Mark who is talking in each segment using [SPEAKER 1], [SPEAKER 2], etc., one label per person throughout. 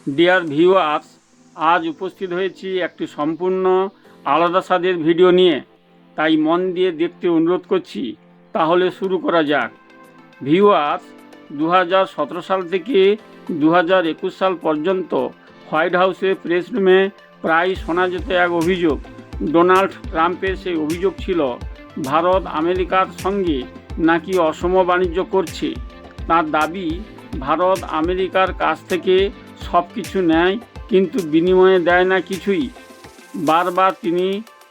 [SPEAKER 1] Dear viewers, আজ উপস্থিত হয়েছি একটি সম্পূর্ণ আলাদা স্বাদের ভিডিও নিয়ে, তাই মন দিয়ে দেখতে অনুরোধ করছি। তাহলে শুরু করা যাক। ভিউয়ার্স, 2017 সাল থেকে 2021 সাল পর্যন্ত হোয়াইট হাউসের প্রেস রুমে প্রায় শোনা যেত এক অভিযোগ। ডোনাল্ড ট্রাম্পের সেই অভিযোগ ছিল ভারত আমেরিকার সঙ্গে নাকি অসম বাণিজ্য করছে। তার দাবি, ভারত আমেরিকার কাছ থেকে সব কিছু নেয় কিন্তু বিনিময়ে দেয় না কিছুই। বারবার তিনি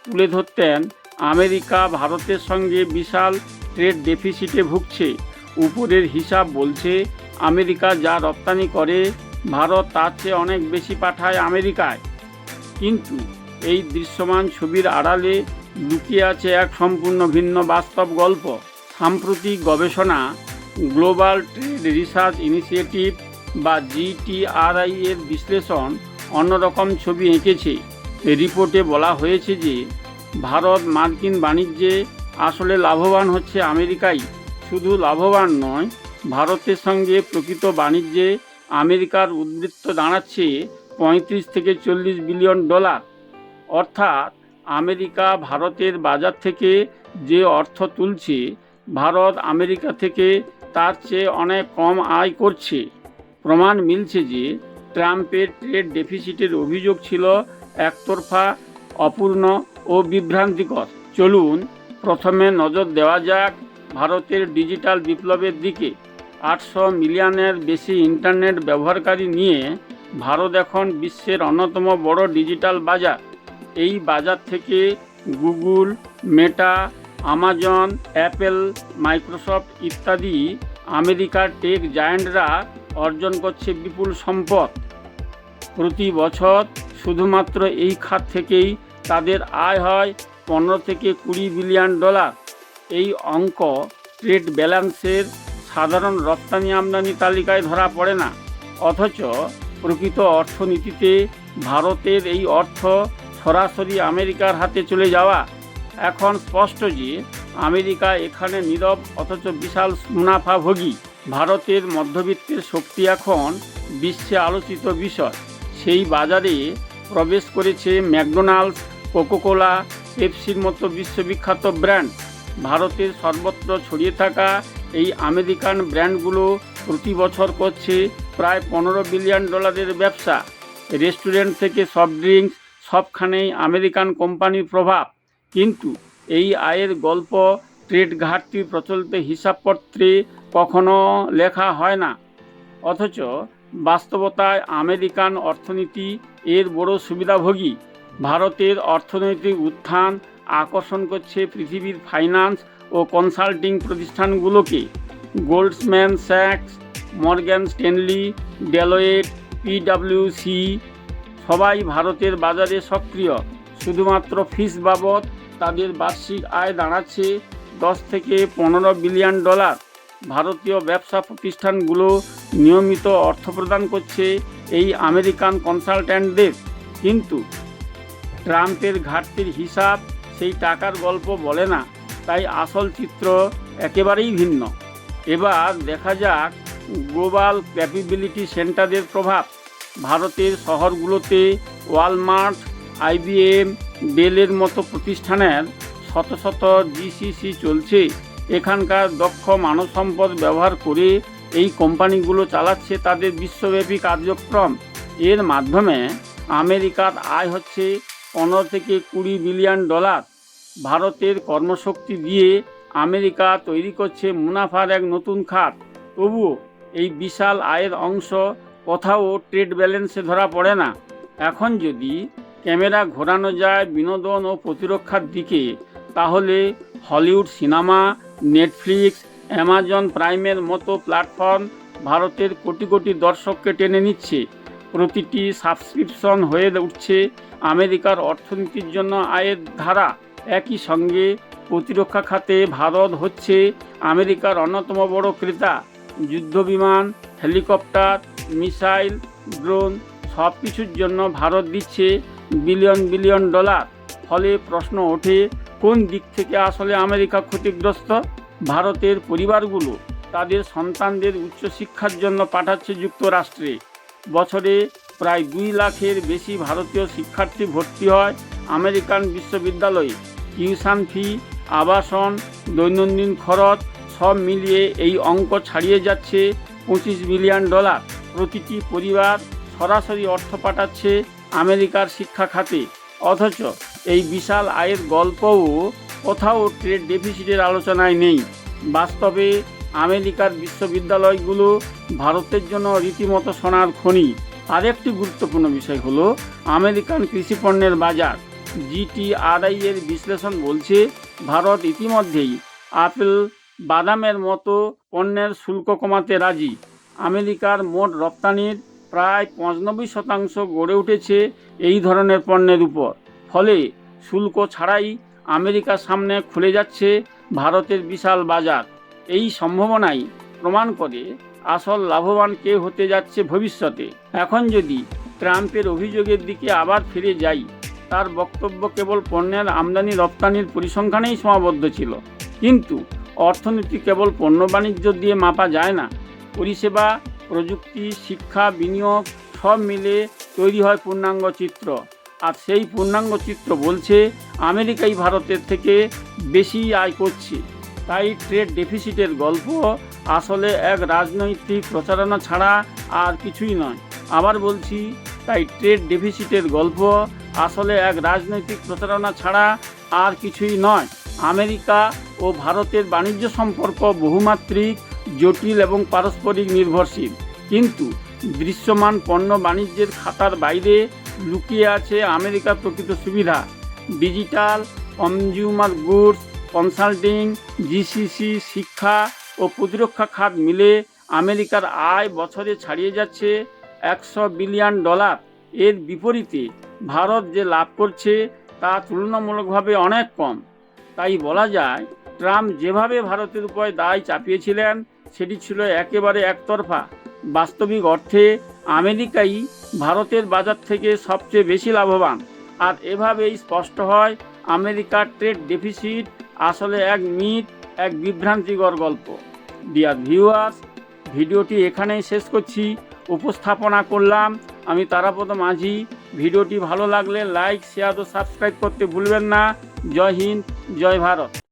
[SPEAKER 1] তুলে ধরতেন আমেরিকা ভারতের সঙ্গে বিশাল ট্রেড ডেফিসিটে ভুগছে। উপরের হিসাব বলছে আমেরিকা যা রপ্তানি করে ভারত তার চেয়ে অনেক বেশি পাঠায় আমেরিকায়। কিন্তু এই দৃশ্যমান ছবির আড়ালে লুকিয়ে আছে এক সম্পূর্ণ ভিন্ন বাস্তব গল্প। সাম্প্রতিক গবেষণা গ্লোবাল ট্রেড রিসার্চ ইনিশিয়েটিভ বা GTRI এর বিশ্লেষণ অন্যরকম ছবি এঁকেছে। রিপোর্টে বলা হয়েছে যে ভারত মার্কিন বাণিজ্যে আসলে লাভবান হচ্ছে আমেরিকাই। শুধু লাভবান নয়, ভারতের সঙ্গে প্রকৃত বাণিজ্যে আমেরিকার উদ্বৃত্ত দাঁড়াচ্ছে 35 থেকে 40 বিলিয়ন ডলার। অর্থাৎ আমেরিকা ভারতের বাজার থেকে যে অর্থ তুলছে, ভারত আমেরিকা থেকে তার চেয়ে অনেক কম আয় করছে। প্রমাণ মিলছে যে ট্রাম্পের ট্রেড ডেফিসিটের অভিযোগ ছিল একতরফা, অপূর্ণ ও বিভ্রান্তিকর। চলুন প্রথমে নজর দেওয়া যাক ভারতের ডিজিটাল বিপ্লবের দিকে। 800 মিলিয়নের বেশি ইন্টারনেট ব্যবহারকারী নিয়ে ভারত এখন বিশ্বের অন্যতম বড় ডিজিটাল বাজার। এই বাজার থেকে গুগল, মেটা, আমাজন, অ্যাপেল, মাইক্রোসফট ইত্যাদি আমেরিকার টেক জায়ান্টরা অর্জন করছে বিপুল সম্পদ। প্রতি বছর শুধুমাত্র এই খাত থেকেই তাদের আয় হয় 15 থেকে 20 বিলিয়ন ডলার। এই অঙ্ক ট্রেড ব্যালেন্সের সাধারণ রপ্তানি আমদানি তালিকায় ধরা পড়ে না। অথচ প্রকৃত অর্থনীতিতে ভারতের এই অর্থ সরাসরি আমেরিকার হাতে চলে যাওয়া। এখন স্পষ্ট যে আমেরিকা এখানে নীরব অথচ বিশাল মুনাফাভোগী। ভারতের মধ্যবিত্তের শক্তি এখন বিশ্বে আলোচিত বিষয়। সেই বাজারে প্রবেশ করেছে ম্যাকডোনাল্ডস, কোকোকোলা, পেপসির মতো বিশ্ববিখ্যাত ব্র্যান্ড। ভারতের সর্বত্র ছড়িয়ে থাকা এই আমেরিকান ব্র্যান্ডগুলো প্রতি বছর করছে প্রায় 15 বিলিয়ন ডলারের ব্যবসা। রেস্টুরেন্ট থেকে সফট ড্রিঙ্কস, সবখানেই আমেরিকান কোম্পানির প্রভাব। কিন্তু এই আয়ের গল্প ট্রেড ঘাটতির প্রচলিত হিসাবপত্রে কখনো লেখা হয় না। অথচ বাস্তবতায় আমেরিকান অর্থনীতি এর বড় সুবিধাভোগী। ভারতের অর্থনৈতিক উত্থান আকর্ষণ করছে পৃথিবীর ফাইন্যান্স ও কনসাল্টিং প্রতিষ্ঠানগুলোকে। গোল্ডম্যান স্যাক্স, মর্গ্যান স্ট্যানলি, ডেলয়েট, PwC সবাই ভারতের বাজারে সক্রিয়। শুধুমাত্র ফিস বাবদ তাদের বার্ষিক আয় দাঁড়াচ্ছে 10 থেকে 15 বিলিয়ন ডলার। ভারতীয় ব্যবসা প্রতিষ্ঠানগুলো নিয়মিত অর্থ প্রদান করছে এই আমেরিকান কনসালট্যান্টদের। কিন্তু ট্রাম্পের ঘাটতির হিসাব সেই টাকার গল্প বলে না, তাই আসল চিত্র একেবারেই ভিন্ন। এবার দেখা যাক গ্লোবাল ক্যাপাবিলিটি সেন্টারের প্রভাব। ভারতের শহরগুলোতে ওয়ালমার্ট, IBM, ডেলের মতো প্রতিষ্ঠানের শত শত GCC চলছে। এখানকার দক্ষ মানব সম্পদ ব্যবহার করে এই কোম্পানিগুলো চালাচ্ছে তাদের বিশ্বব্যাপী কার্যক্রম। এর মাধ্যমে আমেরিকার আয় হচ্ছে 15 থেকে 20 বিলিয়ন ডলার। ভারতের কর্মশক্তি দিয়ে আমেরিকা তৈরি করছে মুনাফার এক নতুন খাত। তবুও এই বিশাল আয়ের অংশ কোথাও ট্রেড ব্যালেন্সে ধরা পড়ে না। এখন যদি ক্যামেরা ঘোরানো যায় বিনোদন ও প্রতিরক্ষার দিকে, তাহলে হলিউড সিনেমা, নেটফ্লিক্স, অ্যামাজন প্রাইমের মতো প্ল্যাটফর্ম ভারতের কোটি কোটি দর্শককে টেনে নিচ্ছে। প্রতিটি সাবস্ক্রিপশন হয়ে উঠছে আমেরিকার অর্থনীতির জন্য আয়ের ধারা। একই সঙ্গে প্রতিরক্ষা খাতে ভারত হচ্ছে আমেরিকার অন্যতম বড় ক্রেতা। যুদ্ধবিমান, হেলিকপ্টার, মিসাইল, ড্রোন সব কিছুর জন্য ভারত দিচ্ছে বিলিয়ন বিলিয়ন ডলার। ফলে প্রশ্ন ওঠে, কোন দিক থেকে আসলে আমেরিকা ক্ষতিগ্রস্ত? ভারতের পরিবারগুলো তাদের সন্তানদের উচ্চশিক্ষার জন্য পাঠাচ্ছে যুক্তরাষ্ট্রে। বছরে প্রায় 2 লাখের বেশি ভারতীয় শিক্ষার্থী ভর্তি হয় আমেরিকান বিশ্ববিদ্যালয়ে। টিউশন ফি, আবাসন, দৈনন্দিন খরচ সব মিলিয়ে এই অঙ্ক ছাড়িয়ে যাচ্ছে $25 বিলিয়ন। প্রতিটি পরিবার সরাসরি অর্থ পাঠাচ্ছে আমেরিকার শিক্ষা খাতে, অথচ এই বিশাল আয়ের গল্পও কোথাও ট্রেড ডেফিসিটের আলোচনায় নেই। বাস্তবে আমেরিকার বিশ্ববিদ্যালয়গুলো ভারতের জন্য রীতিমতো সোনার খনি। আরেকটি গুরুত্বপূর্ণ বিষয় হলো আমেরিকান কৃষিপণ্যের বাজার। GTRI এর বিশ্লেষণ বলছে ভারত ইতিমধ্যেই আপেল, বাদামের মতো পণ্যের শুল্ক কমাতে রাজি। আমেরিকার মোট রপ্তানির প্রায় 95% গড়ে উঠেছে এই ধরনের পণ্যের উপর। ফলে শুল্ক ছাড়াই আমেরিকার সামনে খুলে যাচ্ছে ভারতের বিশাল বাজার। এই সম্ভাবনাই প্রমাণ করে আসল লাভবান কে হতে যাচ্ছে ভবিষ্যতে। এখন যদি ট্রাম্পের অভিযোগের দিকে আবার ফিরে যাই, তার বক্তব্য কেবল পণ্যের আমদানি রপ্তানির পরিসংখ্যানেই সীমাবদ্ধ ছিল। কিন্তু অর্থনীতি কেবল পণ্য বাণিজ্য দিয়ে মাপা যায় না। পরিষেবা, প্রযুক্তি, শিক্ষা, বিনিয়োগ সব মিলে তৈরি হয় পূর্ণাঙ্গ চিত্র। আর সেই পূর্ণাঙ্গ চিত্র বলছে আমেরিকাই ভারতের থেকে বেশি আয় করছে। তাই ট্রেড ডেফিসিটের গল্প আসলে এক রাজনৈতিক প্রচারণা ছাড়া আর কিছুই নয়। আবার বলছি, তাই ট্রেড ডেফিসিটের গল্প আসলে এক রাজনৈতিক প্রচারণা ছাড়া আর কিছুই নয়। আমেরিকা ও ভারতের বাণিজ্য সম্পর্ক বহুমাত্রিক, জটিল এবং পারস্পরিক নির্ভরশীল। কিন্তু দৃশ্যমান পণ্য বাণিজ্যের খাতার বাইরে লুকিয়ে আছে আমেরিকার প্রকৃত সুবিধা। Digital, consumer goods, consulting, GCC, শিক্ষা ও প্রতিরক্ষা খাত মিলে আমেরিকার আয় বছরে ছাড়িয়ে যাচ্ছে $100 বিলিয়ন। এর বিপরীতে ভারত যে লাভ করছে তা তুলনামূলকভাবে অনেক কম। তাই বলা যায়, ট্রাম্প যেভাবে ভারতের উপর দায় চাপিয়েছিলেন সেটি ছিল একেবারে একতরফা। বাস্তবিক অর্থে আমেরিকাই ভারতের বাজার থেকে সবচেয়ে বেশি লাভবান। আর এভাবেই স্পষ্ট হয় আমেরিকার ট্রেড ডেফিসিট আসলে এক মিথ, এক বিভ্রান্তিকর গল্প। ডিয়ার ভিউয়ার্স, ভিডিওটি এখানেই শেষ করছি। উপস্থাপনা করলাম আমি তারাপদ মাঝি। ভিডিওটি ভালো লাগলে লাইক, শেয়ার ও সাবস্ক্রাইব করতে ভুলবেন না। জয় হিন্দ, জয় ভারত।